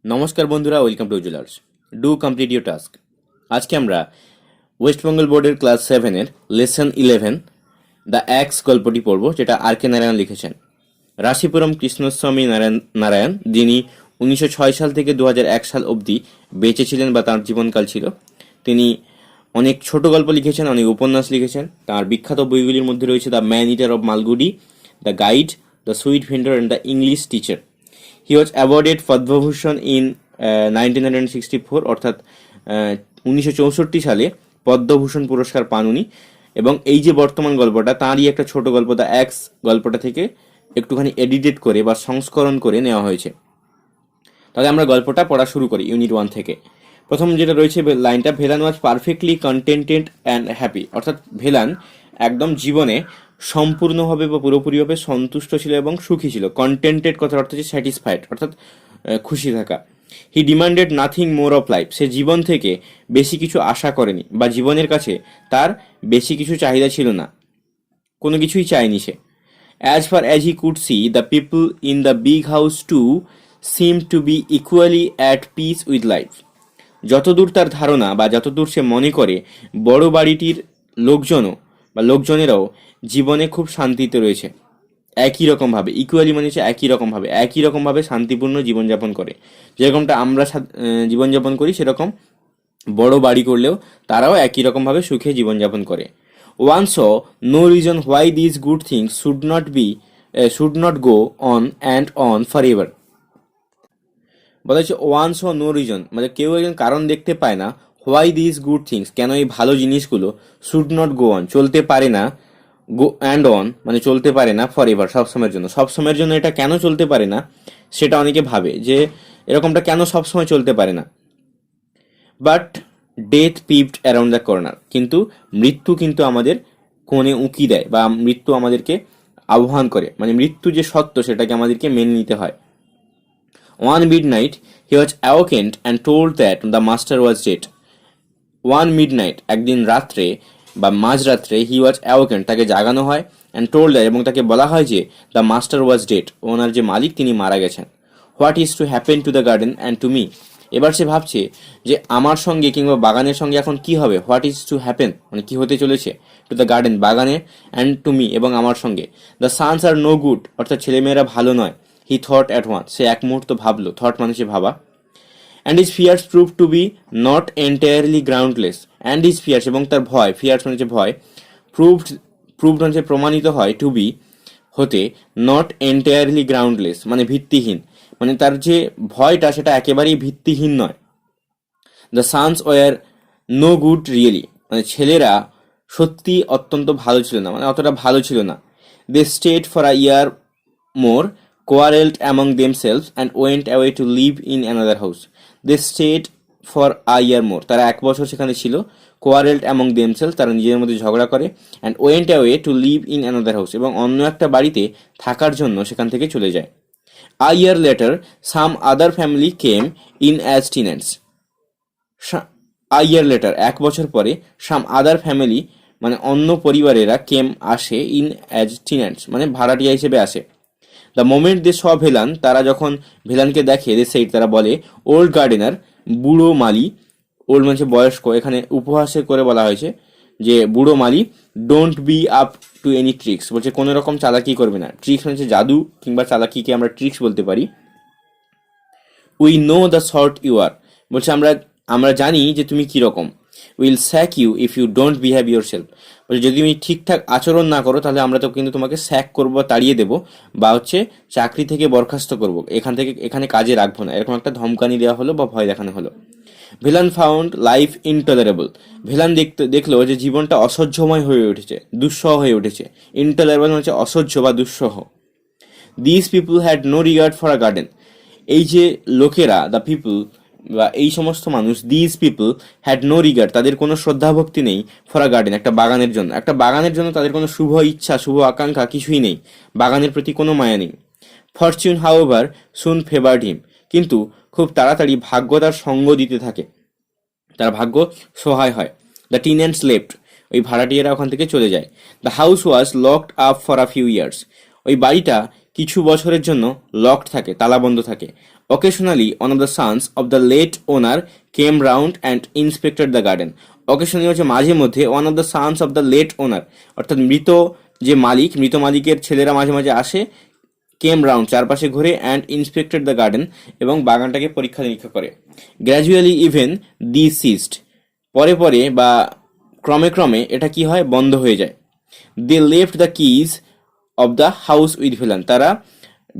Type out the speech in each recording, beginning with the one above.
নমস্কার বন্ধুরা, welcome to jewellers. Do complete your task. আজকে আমরা ওয়েস্ট বেঙ্গল বোর্ডের ক্লাস 7-এর লেসন 11 দ্য অ্যাক্স গল্পটি পড়ব, যেটা আর কে নারায়ণ লিখেছেন। রাশিপুরম কৃষ্ণস্বামী নারায়ণ, যিনি 1906 সাল থেকে 2001 সাল অবধি বেঁচে ছিলেন বা তাঁর জীবনকাল ছিল। তিনি অনেক ছোট গল্প লিখেছেন, অনেক উপন্যাস লিখেছেন। তাঁর বিখ্যাত বইগুলির মধ্যে রয়েছে the man eater of Malgudi, the guide, the sweet vendor and the English teacher. He was awarded Padma Bhushan in 1964, অর্থাৎ 1964 সালে পদ্মভূষণ পুরস্কার পান উনি। এবং এই যে বর্তমান গল্পটা, তাঁরই একটা ছোট গল্প দ্য অ্যাক্স গল্পটা থেকে একটুখানি এডিটেড করে বা সংস্করণ করে নেওয়া হয়েছে। তাহলে আমরা গল্পটা পড়া শুরু করি ইউনিট 1 থেকে। প্রথম যেটা রয়েছে লাইনটা, ভেলান ওয়াজ পারফেক্টলি কন্টেন্টেড অ্যান্ড হ্যাপি, অর্থাৎ ভেলান একদম জীবনে সম্পূর্ণভাবে বা পুরোপুরিভাবে সন্তুষ্ট ছিল এবং সুখী ছিল। কন্টেন্টেড কথার অর্থ হচ্ছে স্যাটিসফাইড, অর্থাৎ খুশি থাকা। He demanded nothing more of life, সে জীবন থেকে বেশি কিছু আশা করেনি বা জীবনের কাছে তার বেশি কিছু চাহিদা ছিল না, কোনো কিছুই চায়নি সে। As far as he could see, the people in the big house too seemed to be equally at peace with life. যতদূর তার ধারণা বা যতদূর সে মনে করে, বড় বাড়িটির লোকজনও বা লোকজনেরাও জীবনে খুব শান্তিতে রয়েছে। একই রকমভাবে, ইকুয়ালি মানে হচ্ছে একই রকমভাবে শান্তিপূর্ণ জীবনযাপন করে। যেরকমটা আমরা জীবনযাপন করি, সেরকম বড় বাড়ি করলেও তারাও একই রকমভাবে সুখে জীবনযাপন করে। One saw no reason why these good things should not go on and on forever. বলা হচ্ছে ওয়ান সো নো রিজন, মানে কেউ একজন কারণ দেখতে পায় না। হোয়াই দিস গুড থিংস, কেন এই ভালো জিনিসগুলো শুড নট গো অন, চলতে পারে না। গো অ্যান্ড অন মানে চলতে পারে না ফর এভার, সবসময়ের জন্য। সবসময়ের জন্য এটা কেন চলতে পারে না, সেটা অনেকে ভাবে যে এরকমটা কেন সবসময় চলতে পারে না। But death peeped around the corner, কিন্তু মৃত্যু কিন্তু আমাদের কোণে উঁকি দেয় বা মৃত্যু আমাদেরকে আহ্বান করে, মানে মৃত্যু যে সত্য সেটাকে আমাদেরকে মেনে নিতে হয়। One midnight he was awakened and told that the master was dead. One midnight, একদিন রাত্রে বা মাঝরাত্রে, he was awakened, তাকে জাগানো হয়, and told that, এবং তাকে বলা হয় যে the master was dead, ওনার যে মালিক তিনি মারা গেছেন। What is to happen to the garden and to me? এবার সে ভাবছে যে আমার সঙ্গে কিংবা বাগানের সঙ্গে এখন কি হবে। হোয়াট ইজ টু হ্যাপেন মানে কি হতে চলেছে, টু দ্য গার্ডেন বাগানে, অ্যান্ড টু মি এবং আমার সঙ্গে। The sons are no good, অর্থাৎ ছেলেমেয়েরা ভালো নয়। হি থট অ্যাট ওয়ান্স, সে এক মুহূর্ত ভাবলো, থট মানে সে ভাবা। And his fears proved to be not entirely groundless. And his fears এবং তার ভয়, ফিয়ার্স মানে হচ্ছে ভয়, প্রুভড হচ্ছে প্রমাণিত হয়, টু বি হতে, নট এন্টায়ারলি গ্রাউন্ডলেস মানে ভিত্তিহীন, মানে তার যে ভয়টা সেটা একেবারেই ভিত্তিহীন নয়। The sons were no good really, মানে ছেলেরা সত্যি অত্যন্ত ভালো ছিল না, মানে অতটা ভালো ছিল না। They stayed for a year more, quarrelled among themselves and went away to live in another house. They stayed for a year more, তারা 1 বছর সেখানে ছিল। কোয়ারেলড অ্যামং দেমসেলভস, তারা নিজেদের মধ্যে ঝগড়া করে। And went away to live in another house, এবং অন্য একটা বাড়িতে থাকার জন্য সেখান থেকে চলে যায়। A year later, some other family came in as tenants. A year later, 1 বছর পরে, some other family মানে অন্য পরিবারেরা কেম আসে, ইন অ্যাজ টিনেন্টস মানে ভাড়াটিয়া হিসেবে আসে। দ্য মোমেন্ট দে স ভেলান, তারা যখন ভেলানকে দেখে, দে সেইড, তারা বলে, ওল্ড গার্ডেনার, বুড়ো মালি, ওল্ড মানে বয়স্ক, এখানে উপহাসে করে বলা হয়েছে যে বুড়ো মালি, don't be up to any tricks, বলছে কোনো রকম চালাকি করবে না। ট্রিক্স হচ্ছে জাদু কিংবা চালাকিকে আমরা ট্রিক্স বলতে পারি। We know the sort you are, বলছে আমরা জানি যে তুমি কীরকম। Will sack you if you don't behave yourself, বলছে যদি তুমি ঠিকঠাক আচরণ না করো তাহলে আমরা তো কিন্তু তোমাকে স্যাক করবো, তাড়িয়ে দেবো, বা হচ্ছে চাকরি থেকে বরখাস্ত করবো, এখানে কাজে রাখবো না, এরকম একটা ধমকানি দেওয়া হলো বা ভয় দেখানো হলো। Villain found life intolerable, villain দেখলো যে জীবনটা অসহ্যময় হয়ে উঠেছে, দুঃসহ হয়ে উঠেছে। ইনটলারেবল হচ্ছে অসহ্য বা দুঃসহ। This people had no regard for a garden, এই যে লোকেরা, দ্য পিপুল বা এই সমস্ত মানুষ, this people had no regard, তাদের কোনো শ্রদ্ধা ভক্তি নেই, ফর আ গার্ডেন একটা বাগানের জন্য তাদের কোনো শুভ ইচ্ছা, শুভ আকাঙ্ক্ষা কিছুই নেই, বাগানের প্রতি কোনো মায়া নেই। ফরচুন হাউএভার সুন ফেভার্ড হিম, কিন্তু খুব তাড়াতাড়ি ভাগ্য তার সঙ্গ দিতে থাকে, তার ভাগ্য সহায় হয়। দ্য টিনেন্টস লেফট, ওই ভাড়াটিয়ারা ওখান থেকে চলে যায়। The house was locked up for a few years, ওই বাড়িটা কিছু বছরের জন্য লকড থাকে, তালাবন্ধ থাকে। Occasionally, one of the sons of the late owner came round and inspected the garden. Occasionally হচ্ছে মাঝে মধ্যে one of the sons of the late owner, অর্থাৎ মৃত যে মালিক, মৃত মালিকের ছেলেরা মাঝে মাঝে আসে, কেম রাউন্ড চারপাশে ঘুরে, অ্যান্ড ইন্সপেক্টেড দ্য গার্ডেন এবং বাগানটাকে পরীক্ষা নিরীক্ষা করে। গ্র্যাজুয়ালি ইভেন দি সিস্ট, পরে পরে বা ক্রমে ক্রমে এটা কি হয়, বন্ধ হয়ে যায়। They left the keys of the house with Velan, তারা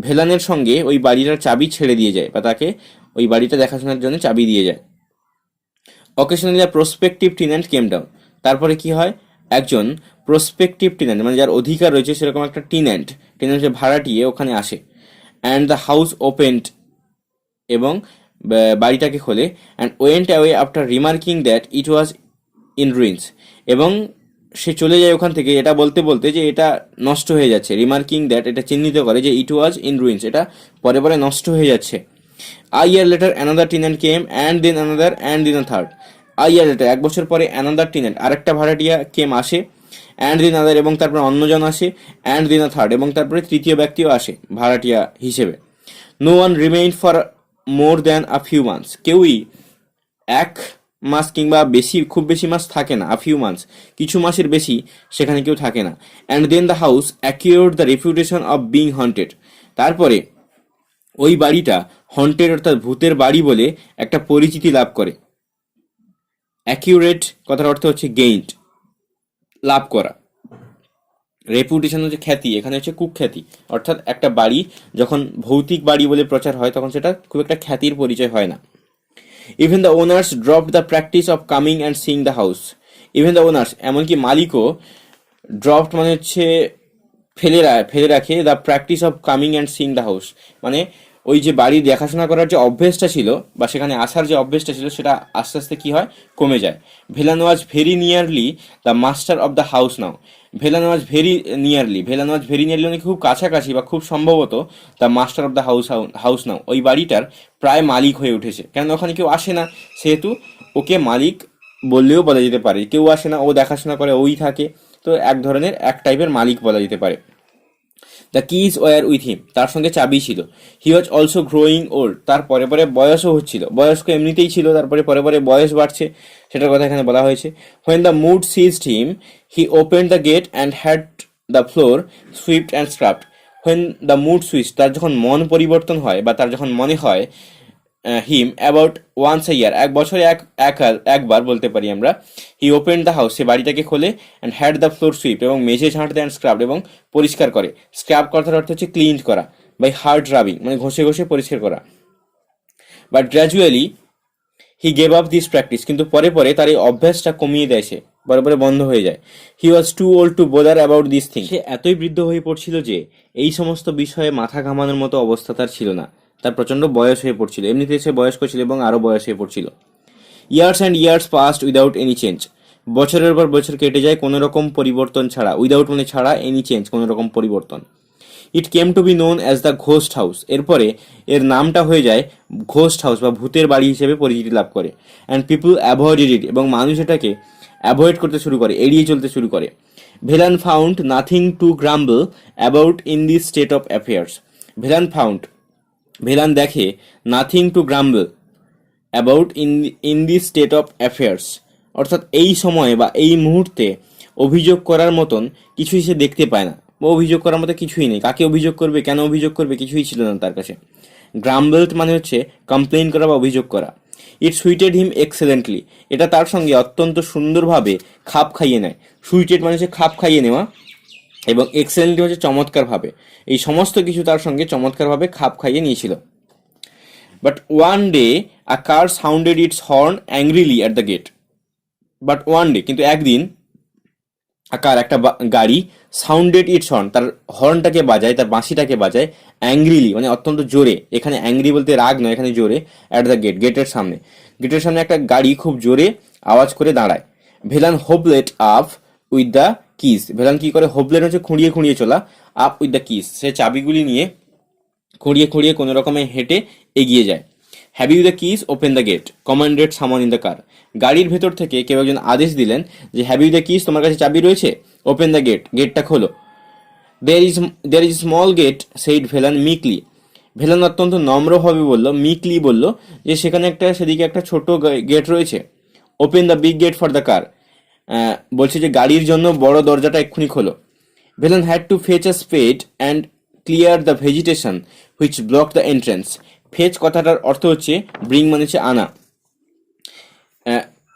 ভেলানের সঙ্গে ওই বাড়িটার চাবি ছেড়ে দিয়ে যায় বা তাকে ওই বাড়িটা দেখাশোনার জন্য চাবি দিয়ে যায়। Occasionally the prospective tenant came down, তারপরে কি হয়, একজন প্রসপেক্টিভ টিনেন্ট মানে যার অধিকার রয়েছে সেরকম একটা টিনেন্ট যে ভাড়াটিয়ে ওখানে আসে। অ্যান্ড দ্য হাউস ওপেন্ড, এবং বাড়িটাকে খোলে। And went away after remarking that it was in ruins, এবং সে চলে যায় ওখান থেকে এটা বলতে বলতে যে এটা নষ্ট হয়ে যাচ্ছে। রিমার্কিং দ্যাট, এটা চিহ্নিত করে যে ইট ওয়াজ ইন রুইন্স, এটা পরে পরে নষ্ট হয়ে যাচ্ছে। A year later another tenant came, and then another, and then third. A year later, এক বছর পরে, অ্যানাদার টিনেন্ট আরেকটা ভাড়াটিয়া কেম আসে, অ্যান্ড দেন আদার, এবং তারপর অন্যজন আসে, অ্যান্ড দেন থার্ড, এবং তারপরে তৃতীয় ব্যক্তিও আসে ভাড়াটিয়া হিসেবে। No one remain for more than a few months, কেউই এক মাস কিংবা বেশি, খুব বেশি মাস থাকে না। আ ফিউ মান্থস, কিছু মাসের বেশি সেখানে কেউ থাকে না। And then the house acquired the reputation of being haunted, তারপরে ওই বাড়িটা হন্টেড অর্থাৎ ভূতের বাড়ি বলে একটা পরিচিতি লাভ করে। অ্যাকিউরেট কথার অর্থ হচ্ছে গেইন্ড, লাভ করা। রেপুটেশন হচ্ছে খ্যাতি, এখানে হচ্ছে কুখ্যাতি, অর্থাৎ একটা বাড়ি যখন ভৌতিক বাড়ি বলে প্রচার হয় তখন সেটা খুব একটা খ্যাতির পরিচয় হয় না। Even the owners drop the practice of coming and sing the house, even the owners এমনকি মালিকও, ড্রপড মানে হচ্ছে ফেলে রাখে, the practice of coming and sing the house মানে ওই যে বাড়ি দেখাশোনা করার যে অভ্যেসটা ছিল বা সেখানে আসার যে অভ্যেসটা ছিল সেটা আস্তে আস্তে কি হয়, কমে যায়। Velan was very nearly the master of the house now, Velan was very nearly মানে খুব কাছাকাছি বা খুব সম্ভবত the master of the house now, ওই বাড়িটার প্রায় মালিক হয়ে উঠেছে। কেন ওখানে কেউ আসে না, সেহেতু ওকে মালিক বললেও বলা যেতে পারে। কেউ আসে না, ও দেখাশোনা করে, ওই থাকে, তো এক টাইপের মালিক বলা যেতে পারে। The keys were with him, তার সঙ্গে চাবি ছিল। He was also growing old, তার পরে পরে বয়সও হচ্ছিল, বয়স্ক এমনিতেই ছিল, তারপরে পরে পরে বয়স বাড়ছে, সেটার কথা এখানে বলা হয়েছে। When the mood seized him he opened the gate and had the floor swept and scrubbed. When the mood switch, তার যখন মন পরিবর্তন হয় বা তার যখন মনে হয়, হিম অ্যাবাউট ওয়ান্স এ ইয়ার, এক বছরে একবার বলতে পারি আমরা, হি ওপেন দ্য হাউস, সে বাড়িটাকে খোলে, and had the floor sweep, এবং মেঝে ঝাঁটতে, অ্যান্ড স্ক্রাব, এবং পরিষ্কার করে। স্ক্রাব কথার অর্থ হচ্ছে ক্লিন করা, বাই হার্ড রাবিং মানে ঘষে ঘষে পরিষ্কার করা। But gradually he gave up this practice, কিন্তু পরে পরে তার এই অভ্যাসটা কমিয়ে দেয়, সে পরে পরে বন্ধ হয়ে যায়। He was too old to bother about this thing, সে এতই বৃদ্ধ হয়ে পড়ছিল যে এই সমস্ত বিষয়ে মাথা ঘামানোর মতো অবস্থা তার ছিল না, তার প্রচণ্ড বয়স হয়ে পড়ছিল, এমনিতে সে বয়স্ক ছিল এবং আরও বয়স হয়ে পড়ছিল। Years and years past without any change, বছরের পর বছর কেটে যায় কোনো রকম পরিবর্তন ছাড়া, উইদাউট মানে ছাড়া, এনি চেঞ্জ কোনো রকম পরিবর্তন। It came to be known as the ghost house, এরপরে এর নামটা হয়ে যায় ঘোস্ট হাউস বা ভূতের বাড়ি হিসেবে পরিচিতি লাভ করে। অ্যান্ড পিপুল অ্যাভয়েডেড ইট, এবং মানুষ এটাকে অ্যাভয়েড করতে শুরু করে, এড়িয়ে চলতে শুরু করে। Velan found nothing to grumble about in this state of affairs, Velan দেখে nothing to grumble about in this state of affairs, অর্থাৎ এই সময়ে বা এই মুহূর্তে অভিযোগ করার মতন কিছুই সে দেখতে পায় না, বা অভিযোগ করার মতো কিছুই নেই। কাকে অভিযোগ করবে, কেন অভিযোগ করবে, কিছুই ছিল না তার কাছে। গ্রাম্বলড মানে হচ্ছে কমপ্লেইন করা বা অভিযোগ করা। ইট সুইটেড হিম এক্সেলেন্টলি, এটা তার সঙ্গে অত্যন্ত সুন্দরভাবে খাপ খাইয়ে নেয়। সুইটেড মানে হচ্ছে খাপ খাইয়ে নেওয়া, এবং এক্সেলেন্টলি হচ্ছে চমৎকারভাবে, এই সমস্ত কিছু তার সঙ্গে চমৎকারভাবে খাপ খাইয়ে নিয়েছিল। But one day a car sounded its horn angrily at the gate, but one day কিন্তু একদিন, আকার একটা গাড়ি, সাউন্ডেড ইটস হর্ন তার হর্নটাকে বাজায়, তার বাঁশিটাকে বাজায়, অ্যাংরিলি মানে অত্যন্ত জোরে, এখানে অ্যাংরি বলতে রাগ নয়, এখানে জোরে, অ্যাট দ্য গেট গেটের সামনে একটা গাড়ি খুব জোরে আওয়াজ করে দাঁড়ায়। Velan hobbled up with the keys, Velan কি করে, হোবলেট হচ্ছে খুঁড়িয়ে খুঁড়িয়ে চলা, আপ উইথ দ্য কিস সে চাবিগুলি নিয়ে খুঁড়িয়ে খুঁড়িয়ে কোনো রকমে হেঁটে এগিয়ে যায়। Have you the keys open the gate commanded someone in the car, গাড়ির ভেতর থেকে কেউ একজন আদেশ দিলেন যে হ্যাভ ইউ দ্য কিস, তোমার কাছে চাবি রয়েছে, ওপেন দ্য গেট, গেটটা খোলো। There is small gate said Velan meekly, Velan অত্যন্ত নম্রভাবে বলল, মিকলি বলল যে সেখানে সেদিকে একটা ছোট গেট রয়েছে। Open the big gate for the car, বলছে যে গাড়ির জন্য বড় দরজাটা এক্ষুনি খোলো। Velan had to fetch a spade and clear the vegetation which block the entrance. Fetch কথাটার অর্থ হচ্ছে ব্রিং, মানে হচ্ছে আনা।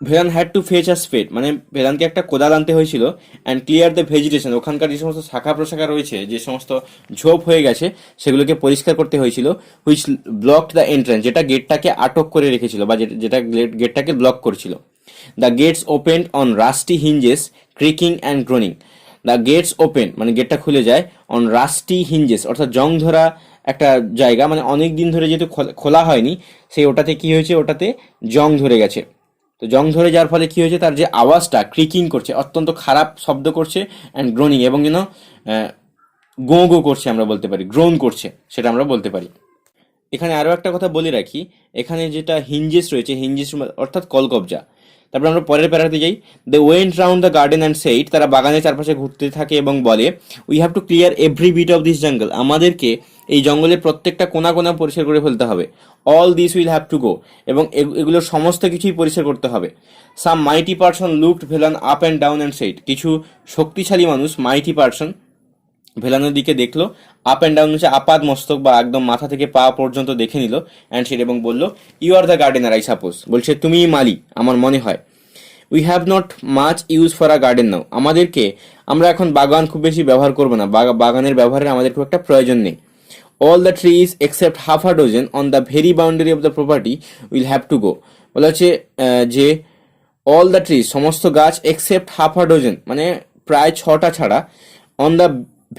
Velan had to fetch a spade মানে ভেলানকে একটা কোদাল আনতে হয়েছিল। অ্যান্ড ক্লিয়ার দ্য ভেজিটেশন, ওখানকার যে সমস্ত শাখা প্রশাখা রয়েছে, যে সমস্ত ঝোপ হয়ে গেছে, সেগুলোকে পরিষ্কার করতে হয়েছিল। হুইচ ব্লকড দ্য এন্ট্রেন্স, যেটা গেটটাকে আটক করে রেখেছিল বা যেটা গেটটাকে ব্লক করছিল। The gates opened on rusty hinges creaking and groaning. The gates open মানে গেটটা খুলে যায়, অন রাস্টি হিঞ্জেস অর্থাৎ জং ধরা একটা জায়গা, মানে অনেক দিন ধরে যেহেতু খোলা হয়নি, সেই ওটাতে কি হয়েছে, ওটাতে জং ধরে গেছে। তো জং ধরে যাওয়ার ফলে কি হয়েছে, তার যে আওয়াজটা ক্রিকিং করছে, অত্যন্ত খারাপ শব্দ করছে, অ্যান্ড গ্রোনিং এবং যেন গো গো করছে, আমরা বলতে পারি গ্রোন করছে, সেটা আমরা বলতে পারি। এখানে আরও একটা কথা বলে রাখি, এখানে যেটা হিঞ্জেস রয়েছে, হিঞ্জেস অর্থাৎ কলকবজা। তারপর আমরা পরের প্যারাতে যাই। They went round the garden and said, তারা বাগানের চারপাশে ঘুরতে থাকে এবং বলে, we have to clear every bit of this jungle, আমাদেরকে এই জঙ্গলের প্রত্যেকটা কোনা কোনা পরিষ্কার করে ফেলতে হবে। All this will have to go, এবং এগুলোর সমস্ত কিছুই পরিষ্কার করতে হবে। Some mighty person looked Velan up and down and said, কিছু শক্তিশালী মানুষ, মাইটি পার্সন, ভেলানোর দিকে দেখলো, আপ অ্যান্ড ডাউন হচ্ছে আপাদ মস্তক বা একদম মাথা থেকে পা পর্যন্ত দেখে নিল, অ্যান্ড সেট এবং বলল, you are the gardener I suppose, বলছে তুমিই মালি আমার মনে হয়। We have not much use for a garden now, আমরা এখন বাগান খুব বেশি ব্যবহার করবো না, বাগানের ব্যবহারের আমাদের খুব একটা প্রয়োজন নেই। All the trees except half a dozen on the very boundary of the property will have to গো, বলা হচ্ছে যে অল দ্য ট্রিজ সমস্ত গাছ এক্সেপ্ট হাফ আ ডজন মানে প্রায় 6টা ছাড়া, on the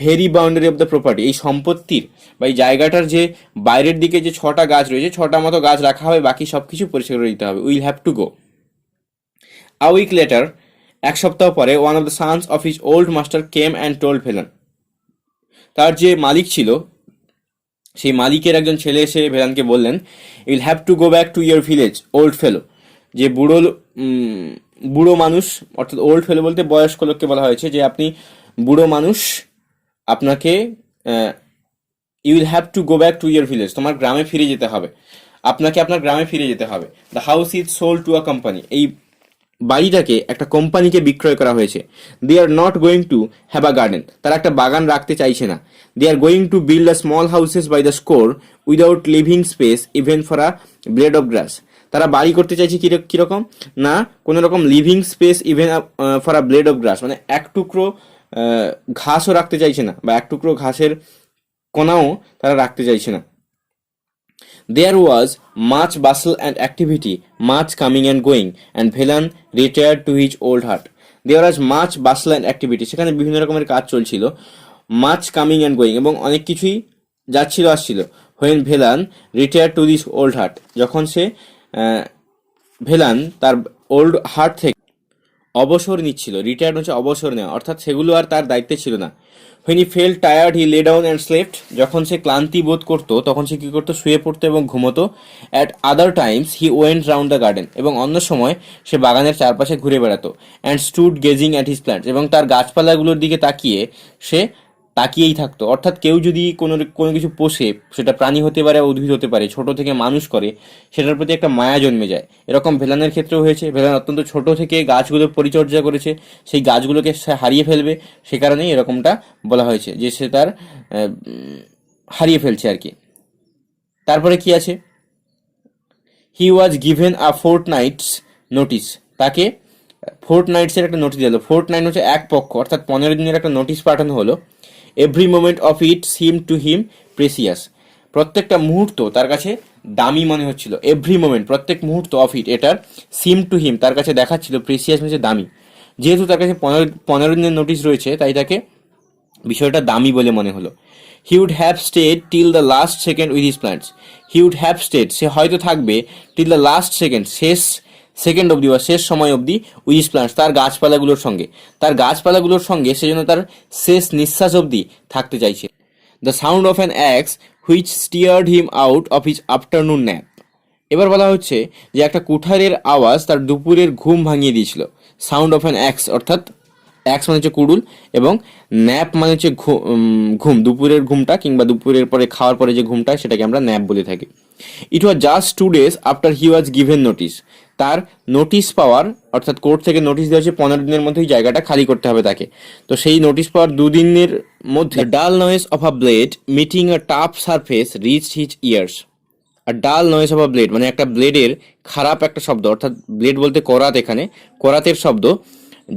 very boundary of the property এই সম্পত্তির বা এই জায়গাটার যে বাইরের দিকে যে 6টা গাছ রয়েছে, 6টা মতো গাছ রাখা হবে, বাকি সব কিছু পরিষ্কার করে দিতে হবে। Will have to go. A week later, এক সপ্তাহ পরে, one of the sons of his old master came and told Velan, তার যে মালিক ছিল সেই মালিকের একজন ছেলে এসে ভেলানকে বললেন, you'll have to go back to your village old fellow, যে বুড়ো মানুষ, অর্থাৎ ওল্ড ফেলো বলতে বয়স্ক লোককে বলা হয়েছে, যে আপনি বুড়ো মানুষ, আপনাকে you will have to go back to your village, তোমার গ্রামে ফিরে যেতে হবে, আপনাকে আপনার গ্রামে ফিরে যেতে হবে। The house is sold to a company, এই বাড়িটাকে একটা কোম্পানিকে বিক্রয় করা হয়েছে। They are not going to have a garden, তারা একটা বাগান রাখতে চাইছে না। They are going to build a small houses by the score without leaving space even for a blade of grass, তারা বাড়ি করতে চাইছে কিরকম না, কোনো রকম leaving space even for a blade of grass, মানে এক টুকরো ঘাসও রাখতে চাইছে না, বা এক টুকরো ঘাসের কোনাও তারা রাখতে চাইছে না। There was much bustle and activity, much coming and going, and Velan retired to his old hut. There was much bustle and activity, সেখানে বিভিন্ন রকমের কাজ চলছিল, much coming and going এবং অনেক কিছুই যাচ্ছিল আসছিল। When Velan retired to this old hut, যখন সে ভেলান তার ওল্ড হার্ট থেকে অবসর নিচ্ছিল, রিটায়ার্ড হচ্ছে অবসর নেওয়া, অর্থাৎ সেগুলো আর তার দায়িত্বে ছিল না। When he felt tired he lay down and slept, যখন সে ক্লান্তি বোধ করতো তখন সে কী করতো, শুয়ে পড়তো এবং ঘুমোতো। At other times he went round the garden, এবং অন্য সময় সে বাগানের চারপাশে ঘুরে বেড়াতো। And stood gazing at his plants, এবং তার গাছপালাগুলোর দিকে তাকিয়ে সে তাকিয়েই থাকতো। অর্থাৎ কেউ যদি কোনো কিছু পোষে, সেটা প্রাণী হতে পারে, উদ্ভিদ হতে পারে, ছোট থেকে মানুষ করে, সেটার প্রতি একটা মায়া জন্মে যায়। এরকম ভেলানের ক্ষেত্রেও হয়েছে, ভেলান অত্যন্ত ছোট থেকে গাছগুলোর পরিচর্যা করেছে, সেই গাছগুলোকে সে হারিয়ে ফেলবে, সে কারণেই এরকমটা বলা হয়েছে, যে সে তার হারিয়ে ফেলছে আর কি। তারপরে কি আছে, হি ওয়াজ গিভেন আ ফোর্টনাইটস নোটিস, তাকে ফোর্টনাইটসের একটা নোটিস দিল। ফোর্টনাইট হচ্ছে এক পক্ষ, অর্থাৎ 15 দিনের একটা নোটিশ পাঠানো হলো। Every moment of it seem to him precious, প্রত্যেকটা মুহূর্ত তার কাছে দামি মনে হচ্ছিল। এভরি মোমেন্ট, প্রত্যেক মুহূর্ত, অফ ইট এটার, সিম টু হিম তার কাছে দেখাচ্ছিল, প্রেসিয়াস হচ্ছে দামি। যেহেতু তার কাছে 15 দিনের নোটিশ রয়েছে, তাই তাকে বিষয়টা দামি বলে মনে হলো। He would have stayed till the last second with his plants, he would have stayed সে হয়তো থাকবে, টিল দ্য লাস্ট সেকেন্ড শেষ সেকেন্ড অবধি বা শেষ সময় অবধি, উইথ হিজ প্ল্যান্টস তার গাছপালাগুলোর সঙ্গে সেজন্য তার শেষ নিঃশ্বাস অবধি থাকতে চাইছে। The sound of an axe which stirred him out of his afternoon nap, এবার বলা হচ্ছে যে একটা কুঠারের আওয়াজ তার দুপুরের ঘুম ভাঙিয়ে দিয়েছিল। সাউন্ড অফ অ্যান অ্যাক্স অর্থাৎ অ্যাক্স মানে হচ্ছে কুড়ুল, এবং ন্যাপ মানে হচ্ছে ঘুম, দুপুরের ঘুমটা কিংবা দুপুরের পরে খাওয়ার পরে যে ঘুমটা সেটাকে আমরা ন্যাপ বলে থাকি। It was just 2 days after he was given notice. তার নোটিশ পাওয়ার, অর্থাৎ কোর্ট থেকে নোটিশ দেওয়া হচ্ছে 15 দিনের মধ্যেই জায়গাটা খালি করতে হবে তাকে। তো সেই নোটিশ পাওয়ার 2 দিনের মধ্যে dull noise of a blade meeting a tough surface reach his ears. আর dull noise of a blade মানে একটা ব্লেডের খারাপ একটা শব্দ, অর্থাৎ ব্লেড বলতে করাত, এখানে করাতের শব্দ,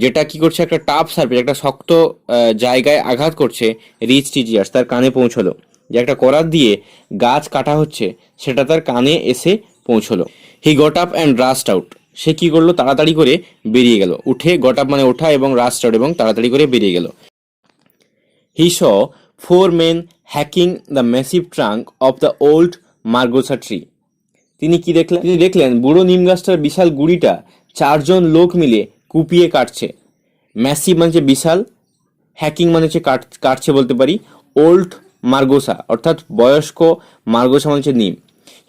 যেটা কি করছে একটা টাফ সারফেস, একটা শক্ত জায়গায় আঘাত করছে, রিচ হিজ ইয়ার্স, তার কানে পৌঁছলো। যে একটা করাত দিয়ে গাছ কাটা হচ্ছে সেটা তার কানে এসে পৌঁছলো। He got up and rushed out. সে কি করলো, তাড়াতাড়ি করে বেরিয়ে গেল। উঠে, গট আপ মানে ওঠা, এবং রাস্ট আউট এবং তাড়াতাড়ি করে বেরিয়ে গেল। হি স 4 men hacking the massive trunk of the old margosa tree. তিনি কি দেখলেন? তিনি দেখলেন বুড়ো নিম গাছটার বিশাল গুড়িটা 4জন লোক মিলে কুপিয়ে কাটছে। ম্যাসিভ মানে হচ্ছে বিশাল, হ্যাকিং মানে হচ্ছে কাটছে বলতে পারি। ওল্ড মার্গোসা অর্থাৎ বয়স্ক, মার্গোসা মানে হচ্ছে নিম।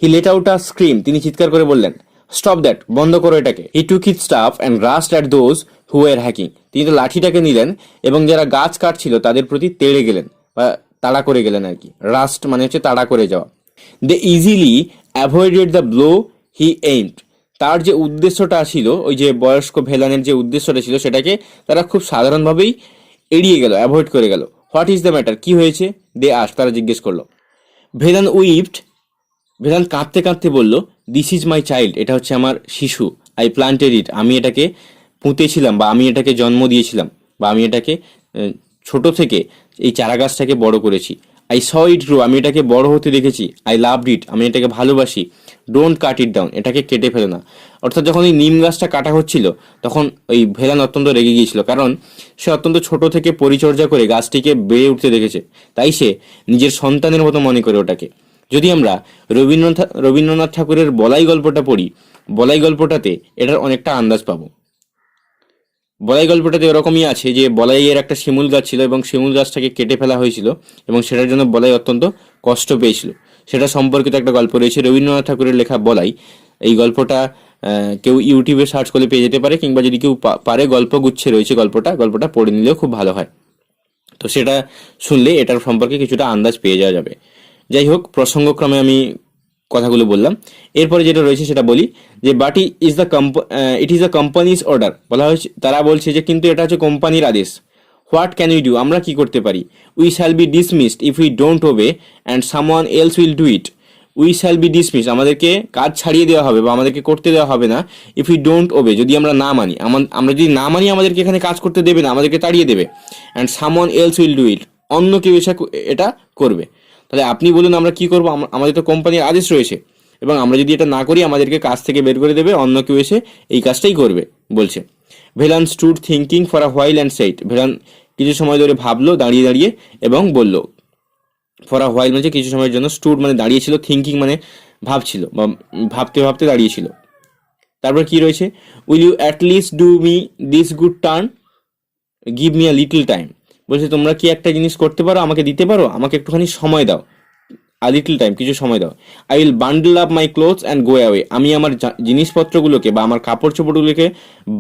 He let out a scream, তিনি চিৎকার করে বললেন, স্টপ দ্যাট, বন্ধ করো এটাকে। He took his staff and rushed at those who were hacking. তিনি তো লাঠিটাকে নিলেন এবং যারা গাছ কাটছিল তাদের প্রতি তেড়ে গেলেন বা তাড়া করে গেলেন আর কি। রাস্ট মানে হচ্ছে তাড়া করে যাওয়া। They easily avoided the blow he aimed. তার যে উদ্দেশ্যটা ছিল, ওই যে বয়স্ক ভেলানের যে উদ্দেশ্যটা ছিল, সেটাকে তারা খুব সাধারণভাবেই এড়িয়ে গেল, অ্যাভয়েড করে গেল। হোয়াট ইজ দ্য ম্যাটার, কি হয়েছে? দে আস্ক, তারা জিজ্ঞেস করলো। ভেলান উইপড, ভেলান কাঁদতে কাঁদতে বলল, দিস ইজ মাই চাইল্ড, এটা হচ্ছে আমার শিশু। আই প্লান্টেড ইট, আমি এটাকে পুঁতেছিলাম বা আমি এটাকে জন্ম দিয়েছিলাম বা আমি এটাকে ছোট থেকে এই চারা গাছটাকে বড় করেছি। আই স ইট গ্রো, আমি এটাকে বড় হতে দেখেছি। আই লাভড ইট, আমি এটাকে ভালোবাসি। ডোন্ট কাট ইট ডাউন, এটাকে কেটে ফেলো না। অর্থাৎ যখন এই নিম গাছটা কাটা হচ্ছিল তখন ওই ভেলান অত্যন্ত রেগে গিয়েছিল, কারণ সে অত্যন্ত ছোট থেকে পরিচর্যা করে গাছটিকে বেড়ে উঠতে দেখেছে, তাই সে নিজের সন্তানের মতো মনে করে ওটাকে। যদি আমরা রবীন্দ্রনাথ ঠাকুরের বলাই গল্পটা পড়ি, বলাই গল্পটাতে এটার অনেকটা আন্দাজ পাবো। বলাই গল্পটাতে এরকমই আছে যে বলাইয়ের একটা শিমুল গাছ ছিল এবং শিমুল গাছটাকে কেটে ফেলা হয়েছিল এবং সেটার জন্য বলাই অত্যন্ত কষ্ট পেয়েছিল। সেটা সম্পর্কিত একটা গল্প রয়েছে রবীন্দ্রনাথ ঠাকুরের লেখা বলাই। এই গল্পটা কেউ ইউটিউবে সার্চ করে পেয়ে যেতে পারে, কিংবা যদি কেউ পারে গল্প গুচ্ছে রয়েছে গল্পটা পড়ে নিলেও খুব ভালো হয়। তো সেটা শুনলে এটার সম্পর্কে কিছুটা আন্দাজ পেয়ে যাওয়া যাবে। যাই হোক, প্রসঙ্গক্রমে আমি কথাগুলো বললাম। এরপরে যেটা রয়েছে সেটা বলি যে but it is the companies order. বলা হয়েছে, তারা বলছে যে কিন্তু এটা হচ্ছে কোম্পানির আদেশ। হোয়াট ক্যান উই ডু, আমরা কি করতে পারি? We shall be dismissed if we don't obey and someone else will do it. We shall be dismissed, আমাদেরকে কাজ ছাড়িয়ে দেওয়া হবে বা আমাদেরকে করতে দেওয়া হবে না। ইফ উই ডোন্ট ওবে, যদি আমরা না মানি, আমরা যদি না মানি আমাদেরকে এখানে কাজ করতে দেবে না, আমাদেরকে তাড়িয়ে দেবে। And someone else will do ইট, অন্য কেউ এসে এটা করবে। তাহলে আপনি বলুন আমরা কি করবো? আমাদের তো কোম্পানির আদেশ রয়েছে এবং আমরা যদি এটা না করি আমাদেরকে কাজ থেকে বের করে দেবে, অন্য কেউ এসে এই কাজটাই করবে বলছে। Velan stood thinking for a while and said. Velan কিছু সময় ধরে ভাবলো, দাঁড়িয়ে দাঁড়িয়ে, এবং বলল। ফর আ হোয়াইল মানে কিছু সময়ের জন্য, স্টুড মানে দাঁড়িয়েছিল, থিঙ্কিং মানে ভাবছিল বা ভাবতে ভাবতে দাঁড়িয়েছিল। তারপর কি রয়েছে? Will you at least do me this good turn, give me a little time. বলছে তোমরা কি একটা জিনিস করতে পারো, আমাকে দিতে পারো, আমাকে একটুখানি সময় দাও, আ লিটল টাইম, কিছু সময় দাও। I will bundle up my clothes and go away, আমি আমার জিনিসপত্রগুলোকে বা আমার কাপড় চোপড়গুলোকে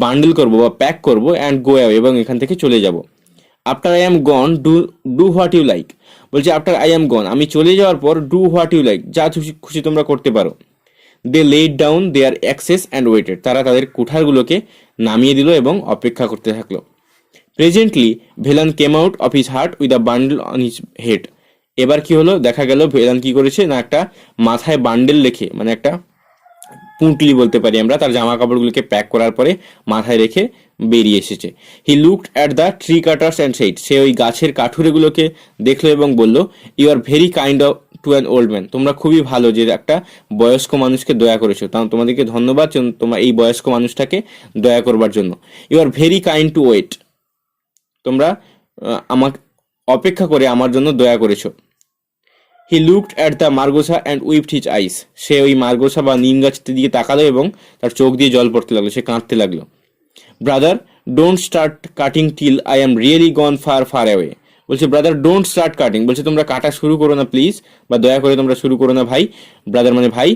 বান্ডেল করবো বা প্যাক করবো, অ্যান্ড গো অ্যাওয়ে, এবং এখান থেকে চলে যাব। After I am gone do what you like. বলছে আফটার আই অ্যাম গন, আমি চলে যাওয়ার পর, ডু হোয়াট ইউ লাইক, যা খুশি তোমরা করতে পারো। They laid down their axes and waited, তারা তাদের কুঠারগুলোকে নামিয়ে দিল এবং অপেক্ষা করতে থাকলো। Presently Velan came out of his hut with a bundle on his head. এবার কি হলো, দেখা গেল ভেলান কি করেছে না, একটা মাথায় বান্ডেল রেখে, মানে একটা পুঁটলি বলতে পারি আমরা, তার জামা কাপড়গুলোকে প্যাক করার পরে মাথায় রেখে বেরিয়ে এসেছে। He looked at the tree cutters and said, সে ওই গাছের কাঠুরেগুলোকে দেখলো এবং বলল, you are very kind of to an old man, তোমরা খুবই ভালো যে একটা বয়স্ক মানুষকে দয়া করেছো, তোমাদেরকে ধন্যবাদ তোমরা এই বয়স্ক মানুষটাকে দয়া করবার জন্য। You are very kind to wait, তোমরা আমাকে অপেক্ষা করে আমার জন্য দয়া করেছো। He looked at the margosa and wiped his eyes, সে ওই মার্গোসা বা নিম গাছটির দিকে তাকালো এবং তার চোখ দিয়ে জল পড়তে লাগলো, সে কাঁদতে লাগলো। Brother don't start cutting till I am really gone far far away. বলছে ব্রাদার ডোন্ট স্টার্ট কাটিং, বলছে তোমরা কাটা শুরু করো না প্লিজ, বা দয়া করে তোমরা শুরু করো না ভাই, ব্রাদার মানে ভাই।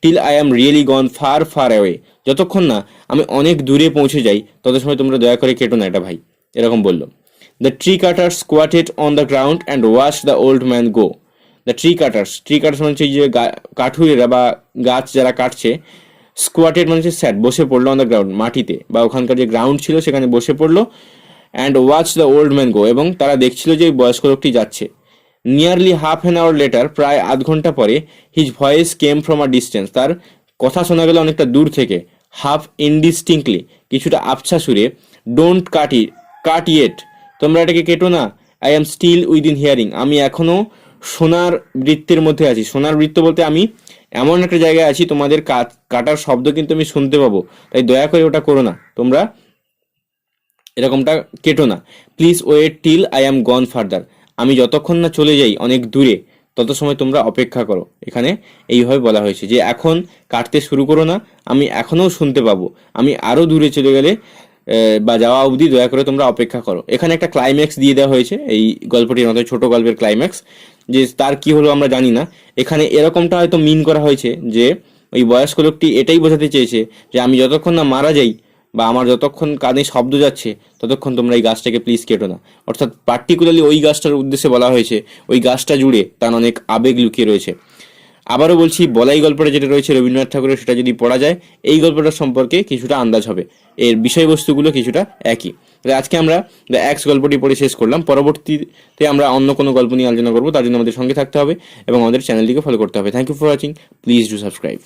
Till I am really gone far far away, যতক্ষণ না আমি অনেক দূরে পৌঁছে যাই তত সময় তোমরা দয়া করে কেটো না এটা ভাই। এরকম বলল। The tree cutter squatted on the ground and watch the old man go. The tree cutters মানে হচ্ছে যে কাঠুরেরা বা গাছ যারা কাটছে, স্কোয়াটেড মানে হচ্ছে স্যাট, বসে পড়লো অন দ্য গ্রাউন্ড, মাটিতে বা ওখানকার যে গ্রাউন্ড ছিল সেখানে বসে পড়লো। And watch the old man go, এবং তারা দেখছিল যে বয়স্ক লোকটি যাচ্ছে। Nearly half an hour later, প্রায় আধ ঘন্টা পরে, his voice came from a distance, তার কথা শোনা গেল অনেকটা দূর থেকে। হাফ ইনডিস্টিংক্টলি, কিছুটা আবছা সুরে। ডোন্ট কাট ইয়েট, তোমরা এটাকে কেটো না। I am still within hearing, আমি এখনো সোনার বৃত্তের মধ্যে আছি। সোনার বৃত্ত বলতে আমি এমন একটা জায়গায় আছি, তোমাদের কাটার শব্দ কিন্তু আমি শুনতে পাবো, তাই দয়া করে ওটা করো না, তোমরা এরকমটা কেটো না। Please wait till I am gone farther, আমি যতক্ষণ না চলে যাই অনেক দূরে তত সময় তোমরা অপেক্ষা করো। এখানে এইভাবে বলা হয়েছে যে এখন কাটতে শুরু করো না, আমি এখনও শুনতে পাবো, আমি আরও দূরে চলে গেলে বা যাওয়া অবধি দয়া করে তোমরা অপেক্ষা করো। এখানে একটা ক্লাইম্যাক্স দিয়ে দেওয়া হয়েছে এই গল্পটির মতো, ছোট গল্পের ক্লাইম্যাক্স, যে তার কি হলো আমরা জানি না। এখানে এরকমটা হয়তো মিন করা হয়েছে যে ওই বয়স্ক লোকটি এটাই বোঝাতে চেয়েছে যে আমি যতক্ষণ না মারা যাই বা আমার যতক্ষণ কানে শব্দ যাচ্ছে ততক্ষণ তোমরা এই গাছটাকে প্লিজ কেটো না। অর্থাৎ পার্টিকুলারলি ওই গাছটার উদ্দেশ্যে বলা হয়েছে, ওই গাছটা জুড়ে তার অনেক আবেগ লুকিয়ে রয়েছে। আবারও বলছি, বলাই গল্পটা যেটা রয়েছে রবীন্দ্রনাথ ঠাকুরের, সেটা যদি পড়া যায় এই গল্পটার সম্পর্কে কিছুটা আন্দাজ হবে, এর বিষয়বস্তুগুলো কিছুটা একই। আজকে আমরা দ্য অ্যাক্স গল্পটি পড়ে শেষ করলাম। পরবর্তীতে আমরা অন্য কোনো গল্প নিয়ে আলোচনা করবো, তার জন্য আমাদের সঙ্গে থাকতে হবে এবং আমাদের চ্যানেলটিকে ফলো করতে হবে। Thank you for watching, please do subscribe.